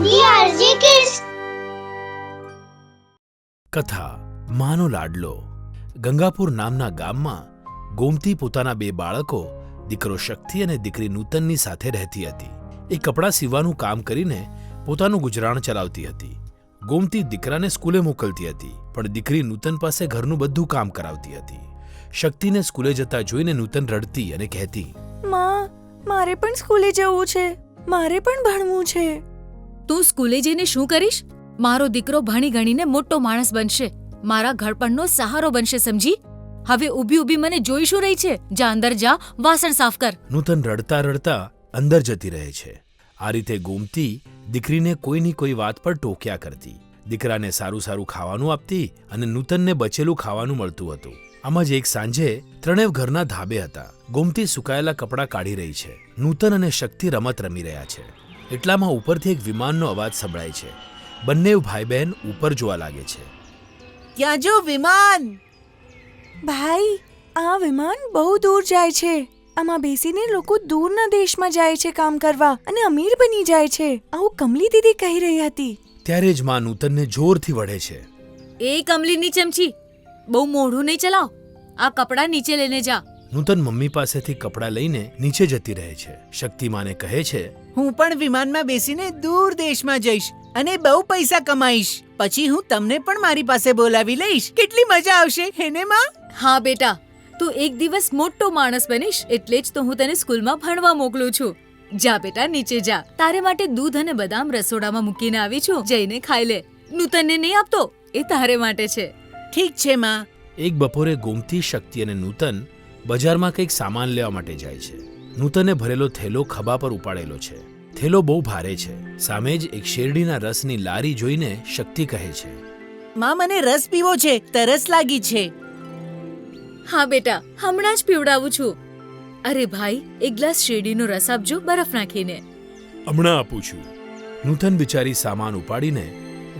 DRJ Kids. કથા માનો લાડલો. ગંગાપુર નામના ગામમાં ગોમતી પોતાના બે બાળકો દીકરો શક્તિ અને દીકરી નૂતનની સાથે રહેતી હતી. એ કપડાં સીવવાનું કામ કરીને પોતાનું ગુજરાન ચલાવતી હતી. ગોમતી દીકરાને સ્કૂલે મોકલતી હતી, પણ દીકરી નૂતન પાસે ઘરનું બધું કામ કરાવતી હતી. શક્તિને સ્કૂલે જતા જોઈને નૂતન રડતી અને કહેતી, માં, મારે પણ સ્કૂલે જવું છે, મારે પણ ભણવું છે. તું સ્કૂલે જઈને શું કરીશ? મારો દીકરો ભણી ગણીને મોટો માણસ બનશે, મારા ઘડપણનો સહારો બનશે, સમજી? હવે ઊભી ઊભી મને જોઈ શું રહી છે? જા અંદર જા, વાસણ સાફ કર. નૂતન રડતા રડતા અંદર જતી રહે છે. આ રીતે ગોમતી દીકરીને કોઈની કોઈ વાત પર ટોક્યા કરતી. દીકરાને સારું સારું ખાવાનું આપતી અને નૂતનને બચેલું ખાવાનું મળતું હતું. આમાં જ એક સાંજે ત્રણેવ ઘરના ધાબે હતા. ગોમતી સુકાયેલા કપડાં કાઢી રહી છે. નૂતન અને શક્તિ રમત રમી રહ્યા છે. એટલામાં ઉપરથી એક વિમાનનો અવાજ સંભળાય છે. બંને ભાઈ બહેન ઉપર જોવા લાગે છે. ત્યાં જો વિમાન! ભાઈ, આ વિમાન બહુ દૂર જાય છે. આમાં બેસીને લોકો દૂરના દેશમાં જાય છે કામ કરવા અને અમીર બની જાય છે. આવું કમલી દીદી કહી રહી હતી. ત્યારે જ માં નૂતનને જોરથી વઢે છે. એ કમલીની ચમચી, બહુ મોઢું નહીં ચલાવ. આ કપડાં નીચે લઈને જા. નૂતન મમ્મી પાસેથી કપડાં લઈને નીચે જતી રહે છે. શક્તિમાને કહે છે, હું પણ વિમાનમાં બેસીને દૂર દેશમાં જઈશ અને બહુ પૈસા કમાઈશ. પછી હું તમને પણ મારી પાસે બોલાવી લઈશ. કેટલી મજા આવશે, હેને માં? હા બેટા, તું એક દિવસ મોટો માણસ બનીશ, એટલે જ તો હું તને સ્કૂલમાં ભણવા મોકલું છું. જા બેટા, નીચે જા. તારે માટે દૂધ અને બદામ રસોડામાં મૂકીને આવી છું, જઈને ખાઈ લે. નૂતનને નહીં આપતો, એ તારે માટે છે. ઠીક છે માં. એક બપોરે ગોમતી, શક્તિ અને નૂતન બજારમાં કંઈક સામાન લેવા માટે જાય છે. નૂતને ભરેલો થેલો ખભા પર ઉપાડેલો છે. થેલો બહુ ભારે છે. સામે જ એક શેરડીના રસની લારી જોઈને શક્તિ કહે છે, માં, મને રસ પીવો છે, તરસ લાગી છે. હા બેટા, હમણાં જ પીવડાવું છું. અરે ભાઈ, એક ગ્લાસ શેરડીનો રસ આપજો, બરફ નાખીને. હમણાં આપું છું. નૂતન બિચારી સામાન ઉપાડીને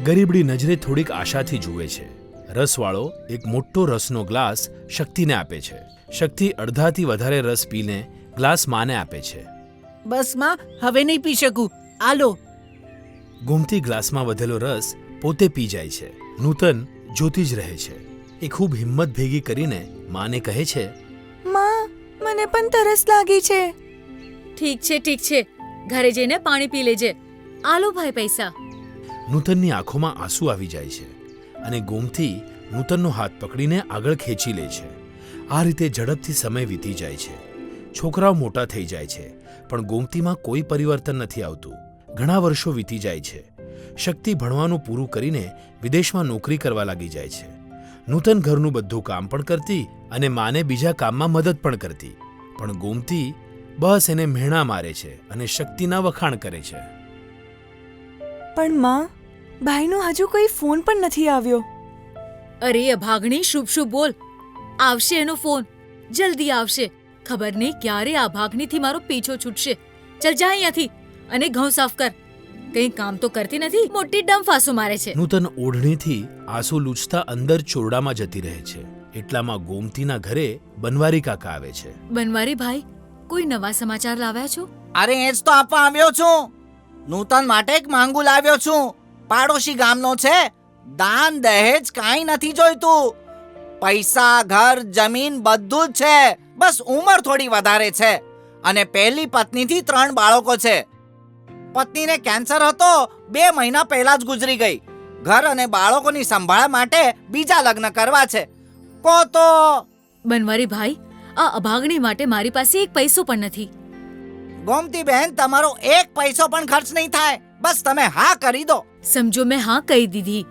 ગરીબડી નજરે થોડીક આશાથી જુએ છે. રસવાળો એક મોટો રસનો ગ્લાસ શક્તિને આપે છે. શક્તિ અડધાથી વધારે રસ પીને ગ્લાસ માને આપે છે. બસ માં, હવે નહીં પી શકું. આ લો. ગોમતી ગ્લાસમાં વધેલો રસ પોતે પી જાય છે. નૂતન જોતી જ રહે છે. એ ખૂબ હિંમત ભેગી કરીને માને કહે છે, માં, મને પણ તરસ લાગી છે. ઠીક છે, ઠીક છે, ઘરે જઈને પાણી પી લેજે. આલો ભાઈ પૈસા. નૂતનની આંખોમાં આંસુ આવી જાય છે અને ગોમતી નૂતનનો હાથ પકડીને આગળ ખેંચી લે છે. આ રીતે ઝડપથી સમય વીતી જાય છે. છોકરાઓ મોટા થઈ જાય છે, પણ ગોમતીમાં કોઈ પરિવર્તન નથી આવતું. ઘણા વર્ષો વીતી જાય છે. શક્તિ ભણવાનું પૂરું કરીને વિદેશમાં નોકરી કરવા લાગી જાય છે. નૂતન ઘરનું બધું કામ પણ કરતી અને માને બીજા કામમાં મદદ પણ કરતી. પણ ગોમતી બસ એને મહેણા મારે છે અને શક્તિના વખાણ કરે છે. પણ માં, ભાઈનો હજુ કોઈ ફોન પણ નથી આવ્યો. અરે અભાગણી, શુભ શુભ બોલ. આવશે એનો ફોન, જલ્દી આવશે. ખબર નહીં ક્યારે આ ભાગણીથી મારો પીછો છૂટશે. ચલ જા અહીંયાથી અને ઘઉં સાફ કર. કંઈ કામ તો કરતી નથી, મોટી ડંફાસો મારે છે. નૂતન ઓઢણીથી આંસુ લૂછતા અંદર ચોરડામાં જતી રહે છે. એટલામાં ગોમતીના ઘરે બનવારી કાકા આવે છે. બનવારી ભાઈ, કોઈ નવા સમાચાર લાવ્યા છો? અરે એ જ તો આપવા આવ્યો છું. નૂતન માટે એક માંગુ લાવ્યો છું. પાડોશી ગામનો છે. દાન દહેજ કાંઈ નથી જોઈતું. પૈસા, ઘર, જમીન બધું જ છે. બસ ઉંમર થોડી વધારે છે અને પહેલી પત્નીથી 3 બાળકો છે. પત્નીને કેન્સર હતો, 2 મહિના પહેલા જ ગુજરી ગઈ. ઘર અને બાળકોની સંભાળ માટે બીજા લગ્ન કરવા છે. કો તો બનવારી ભાઈ, આ અભાગણી માટે મારી પાસે એક પૈસો પણ નથી. ગોમતી બહેન, તમારો એક પૈસો પણ ખર્ચ નહીં થાય. બસ તમે હા કરી દો. સમજો, મેં હા કહી દીધી.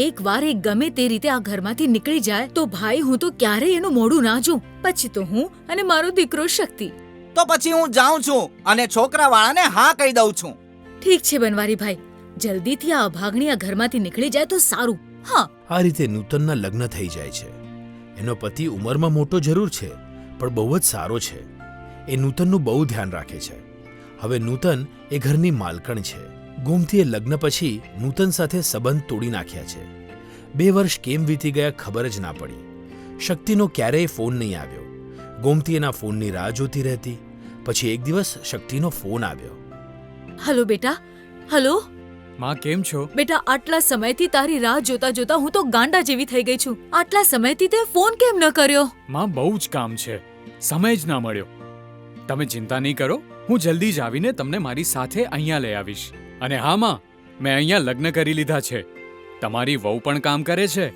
એક વાર એ ગમે તે રીતે આ ઘરમાંથી નીકળી જાય તો ભાઈ, હું તો ક્યારેય એનું મોઢું ના જોઉં. પછી તો હું અને મારો દીકરો શક્તિ. તો પછી હું જાઉં છું અને છોકરાવાળાને હા કહી દઉં છું. ઠીક છે બનવારી ભાઈ, જલ્દીથી આ અભાગણી આ ઘરમાંથી નીકળી જાય તો સારું. હા. આ રીતે નૂતનના લગ્ન થઈ જાય છે. એનો પતિ ઉંમરમાં મોટો જરૂર છે, પણ બહુ જ સારો છે. એ નૂતનનું બહુ ધ્યાન રાખે છે. હવે નૂતન એ ઘરની માલકણ છે. ગોમતીએ લગ્ન પછી નૂતન સાથે સંબંધ તોડી નાખ્યા છે. 2 વર્ષ કેમ વીતી ગયા ખબર જ ના પડી. શક્તિનો ક્યારેય ફોન નહીં આવ્યો. ગોમતી એના ફોનની રાહ જોતી રહેતી. પછી એક દિવસ શક્તિનો ફોન આવ્યો. હલો બેટા, હલો. માં કેમ છો? બેટા આટલા સમયથી તારી રાહ જોતા જોતા હું તો ગાંડા જેવી થઈ ગઈ છું. આટલા સમયથી તે ફોન કેમ ન કર્યો? માં બહુ જ કામ છે, સમય જ ના મળ્યો. તમે ચિંતા નહીં કરો, હું જલ્દી જ આવીને તમને મારી સાથે અહીંયા લઈ આવીશ. અને હા માં, મેં અહીંયા લગ્ન કરી લીધા છે. તમારી વહુ પણ કામ કરે છે.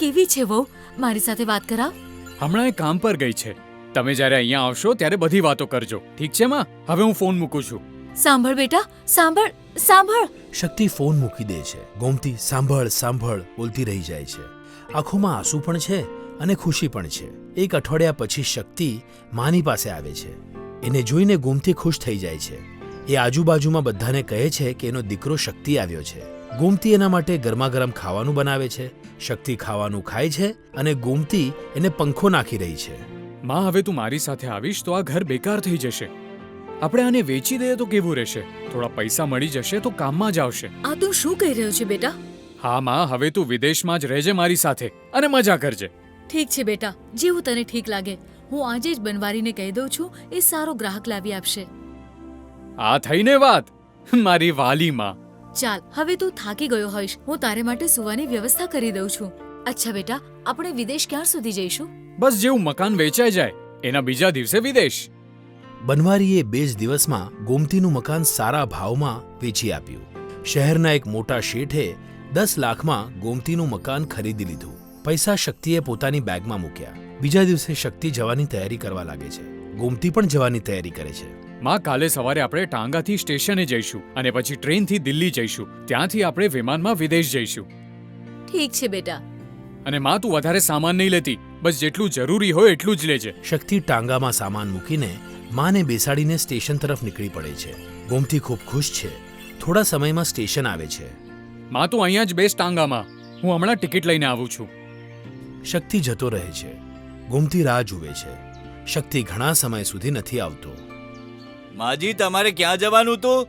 કેવી છે વહુ? મારી સાથે વાત કરાવ. હમણાં એ કામ પર ગઈ છે. તમે જ્યારે અહીંયા આવશો ત્યારે બધી વાતો કરજો, ઠીક છે માં? હવે હું ફોન મૂકું છું. સાંભળ બેટા, સાંભળ સાંભળ. શક્તિ ફોન મૂકી દે છે. ગોમતી સાંભળ સાંભળ બોલતી રહી જાય છે. આંખોમાં આંસુ પણ છે અને ખુશી પણ છે. એક અઠવાડિયા પછી શક્તિ માની પાસે આવે છે. એને જોઈને ગોમતી ખુશ થઈ જાય છે. એ આજુબાજુમાં બધાને કહે છે કે એનો દીકરો શક્તિ આવ્યો છે. ગોમતી એના માટે ગરમા ગરમ ખાવાનું બનાવે છે. શક્તિ ખાવાનું ખાય છે અને ગોમતી એને પંખો નાખી રહી છે. માં, હવે તું મારી સાથે આવીશ તો આ ઘર બેકાર થઈ જશે. આપણે આને વેચી દઈએ તો કેવું રહેશે? થોડા પૈસા મળી જશે તો કામમાં જ આવશે. આ તું શું કહી રહ્યો છે બેટા? હા માં, હવે તું વિદેશમાં જ રહેજે મારી સાથે અને મજા કરજે. ઠીક છે બેટા, જેવું તને ઠીક લાગે. હું આજે જ બનવારીને કહી દઉં છું, એ સારો ગ્રાહક લાવી આપશે. આ થઈને વાત, મારી વાલી માં. ચાલ, હવે તું થાકી ગયો હોઈશ, હું તારે માટે સુવાની વ્યવસ્થા કરી દઉં છું. અચ્છા બેટા, આપણે વિદેશ ક્યાં સુધી જઈશું? બસ જેવું મકાન વેચાઈ જાય એના બીજા દિવસે વિદેશ. બનવારીએ 2 જ દિવસમાં ગોમતીનું મકાન સારા ભાવમાં વેચી આપ્યું. શહેરના એક મોટા શેઠે 10 લાખમાં ગોમતીનું મકાન ખરીદી લીધું. પૈસા શક્તિએ પોતાની બેગમાં મૂક્યા. બીજા દિવસે શક્તિ જવાની તૈયારી કરવા લાગે છે. ગોમતી પણ જવાની તૈયારી કરે છે. માં, કાલે સવારે આપણે ટાંગાથી સ્ટેશને જઈશું અને પછી ટ્રેનથી દિલ્હી જઈશું. ત્યાંથી આપણે વિમાનમાં વિદેશ જઈશું. ઠીક છે બેટા. અને માં, તું વધારે સામાન નહીં લેતી, બસ જેટલું જરૂરી હોય એટલું જ લેજે. શક્તિ ટાંગામાં સામાન મૂકીને માને બેસાડીને સ્ટેશન તરફ નીકળી પડે છે. ગોમતી ખૂબ ખુશ છે. થોડા સમયમાં સ્ટેશન આવે છે. માં, તું અહીંયા જ બેસ ટાંગામાં, હું હમણાં ટિકિટ લઈને આવું છું. શક્તિ જતો રહે છે. ગોમતી રાહ જુએ છે. શક્તિ ઘણા સમય સુધી નથી આવતો. માજી, તમારે ક્યાં જવાનું હતું?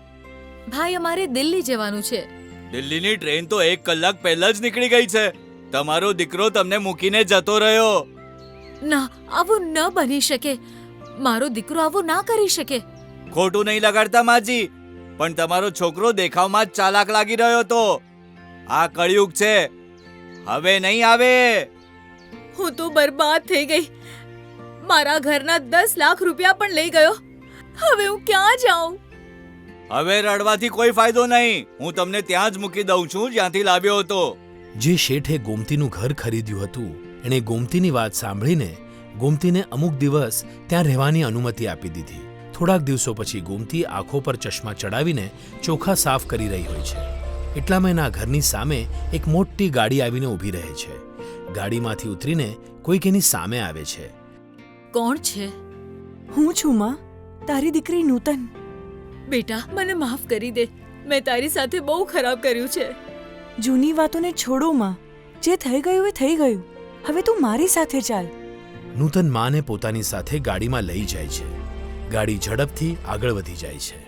ભાઈ, અમારે દિલ્હી જવાનું છે. દિલ્હીની ટ્રેન તો 1 કલાક પહેલા જ નીકળી ગઈ છે. તમારો દીકરો તમને મૂકીને જતો રહ્યો. ના, આવું ન બની શકે. મારો દીકરો આવું ના કરી શકે. ખોટું નહીં લગાડતા માજી, પણ તમારો છોકરો દેખાવમાં જ ચાલાક લાગી રહ્યો હતો. આ કળિયુગ છે, હવે નહીં આવે. હું તો બરબાદ થઈ ગઈ. મારા ઘરના 10 લાખ રૂપિયા પણ લઈ ગયો. હવે હું ક્યાં જાઉં? હવે રડવાથી કોઈ ફાયદો નહીં. હું તમને ત્યાં જ મૂકી દઉં છું જ્યાંથી લાવ્યો હતો. જે શેઠે ગોમતીનું ઘર ખરીદ્યું હતું એણે ગોમતીની વાત સાંભળીને ગોમતીને અમુક દિવસ ત્યાં રહેવાની અનુમતિ આપી દીધી. થોડાક દિવસો પછી ગોમતી આંખો પર ચશ્મા ચડાવીને ચોખા સાફ કરી રહી હોય છે. એટલામાં એના ઘરની સામે એક મોટી ગાડી આવીને ઊભી રહે છે. ગાડીમાંથી ઉતરીને કોઈક એની સામે આવે છે. કોણ છે? હું છું માં, તારી દીકરી નૂતન. બેટા, મને માફ કરી દે. મેં તારી સાથે બહુ ખરાબ કર્યું છે. જૂની વાતોને છોડો માં. જે થઈ ગયું એ થઈ ગયું. હવે તું મારી સાથે ચાલ. નૂતન માને પોતાની સાથે ગાડીમાં લઈ જાય છે. ગાડી ઝડપથી આગળ વધી જાય છે.